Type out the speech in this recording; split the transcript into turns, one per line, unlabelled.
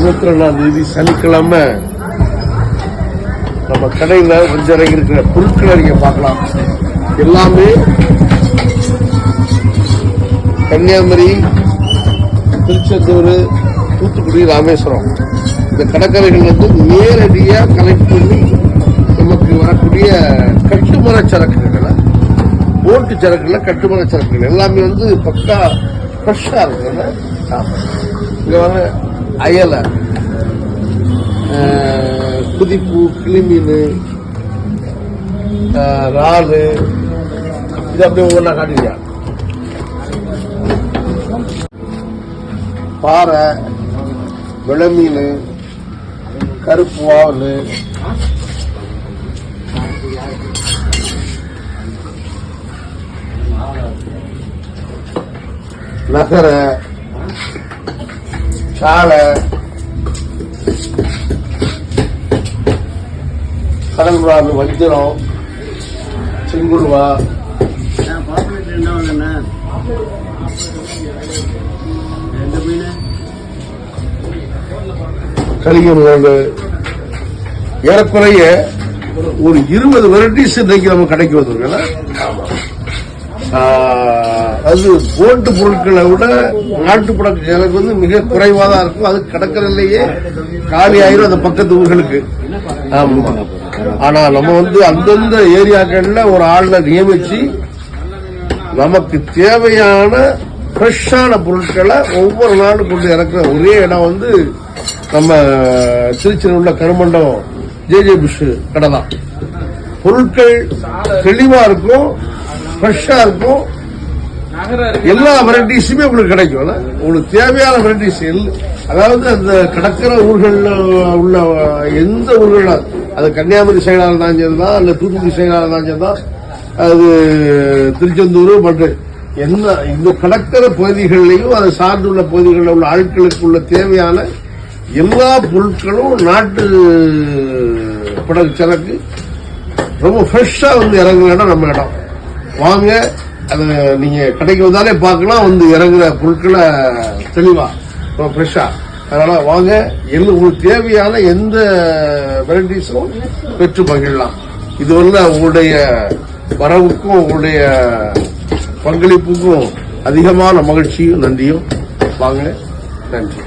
24 சனிக்கிழமை நம்ம கடையில் கொஞ்சம் இறங்கி இருக்கிற பொருட்களை நீங்க பார்க்கலாம். எல்லாமே கன்னியாகுமரி, திருச்செந்தூர், தூத்துக்குடி, ராமேஸ்வரம் இந்த கடற்கரைகள் வந்து நேரடியாக கலெக்ட் பண்ணி நமக்கு வரக்கூடிய கட்டுமர சரக்குகளை, போட்டு சரக்குல கட்டுமர சரக்குகள் எல்லாமே வந்து பக்கா ஃப்ரெஷ்ஷா இருக்குல்ல. இங்க வர அயலை, புதிப்பு, கிளிமீன், இறாலு, இது அப்படியே ஒவ்வொன்றா காட்டுறியா. பாறை, விளமீன், கருப்பு வாவல், நகர, சாலை, கடல் பிரான், வஞ்சிரம், செங்குருவா, கலிங்கல், ஏறக்குறைய ஒரு 20 வெரைட்டிஸ் இன்றைக்கு நம்ம கடைக்கு வந்திருக்கல. அது போட்டு பொருட்களை விட நாட்டுப்புற எனக்கு வந்து மிக குறைவா தான் இருக்கும். அது கடற்கரையிலேயே காலி ஆயிரும் அந்த பக்கத்து ஊர்களுக்கு. ஆமா, ஆனா நம்ம வந்து அந்தந்த ஏரியாக்கள்ல ஒரு ஆள்ல நியமிச்சு நமக்கு தேவையான ஃப்ரெஷ்ஷான பொருட்களை ஒவ்வொரு நாளும் கொண்டு இறக்குற ஒரே இடம் வந்து நம்ம திருச்சியில் உள்ள கருமண்டம் ஜே புஷ் கடை தான். பொருட்கள் தெளிவா இருக்கும், ஃப்ரெஷ்ஷா இருக்கும். எல்லா வெரைட்டிஸுமே உங்களுக்கு கிடைக்கும். உங்களுக்கு தேவையான வெரைட்டிஸ், அதாவது அந்த கடற்கரை ஊர்கள்ல உள்ள எந்த ஊர்கள், அது கன்னியாகுமரி சைடாக இருந்தாலும் சரிதான், அல்ல தூத்துக்குடி சைடாக இருந்தாலும் சரிதான், அது திருச்செந்தூர் மற்ற என்ன இந்த கடற்கரை பகுதிகளிலையும் அதை சார்ந்துள்ள பகுதிகளில் உள்ள ஆட்களுக்கு உள்ள தேவையான எல்லா பொருட்களும் நாட்டு படகு சரக்கு ரொம்ப ஃப்ரெஷ்ஷா வந்து இறங்குற இடம் நம்ம இடம். வாங்க, அது நீங்க கடைக்கு வந்தாலே பார்க்கலாம், வந்து இறங்குற பொருட்களை தெளிவா ரொம்ப ஃப்ரெஷ்ஷா. அதனால வாங்க, உங்களுக்கு தேவையான எந்த வெரைட்டிஸும் பெற்று மகிழலாம். இது வந்து உங்களுடைய வரவுக்கும் உங்களுடைய பங்களிப்புக்கும் அதிகமான மகிழ்ச்சியும் நன்றியும். வாங்க, நன்றி.